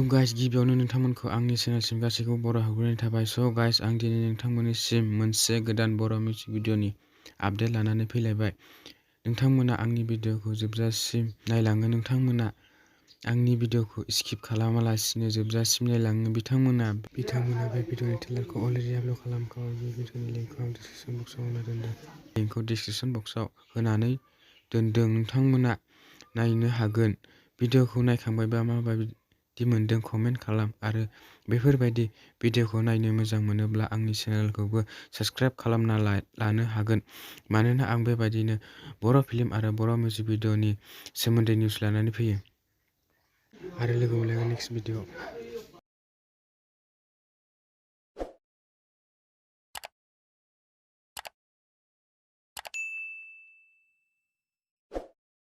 Guys, गिबियावनो नोंथांमोनखौ आंनि चेनेलसिम गासैखौबो बर' होग्रोनाय थाबाय। गाइस, आं दिनै नोंथांमोननिसिम मोनसे गोदान बर' मिउजिक भिडिअ'नि आपडेट लानानै फैलायबाय। नोंथांमोना आंनि भिडिअ'खौ जोबजासिम नायलाङो, नोंथांमोना आंनि भिडिअ'खौ स्किप खालामालासिनो जोबजासिम नायलाङो, बिथांमोना बे भिडिअ'नि ट्रेलारखौ अलरेडि आपल'ड खालामखाबाय। बे भिडिअ'नि लिंकखौ आं डिसक्रिपशन बक्सआव होना दोनदों। लिंकखौ डिसक्रिपशन बक्सआव होनानै दोनदों, नोंथांमोना नायनो हागोन। भिडिअ'खौ नायखांबायबा माबायदि मोनदों कमेन्ट खालाम आरो बेफोरबायदि भिडिअ'खौ नायनो मोजां मोनोब्ला आंनि चेनेलखौबो साबस्क्राइब खालामना लानो हागोन, मानोना आं बेबायदिनो बर' फिल्म आरो बर' मिउजिक भिडिअ'नि सोमोन्दै निउस लानानै फैयो। आरो लोगो मोनलायगोन नेक्स्ट भिडिअ'।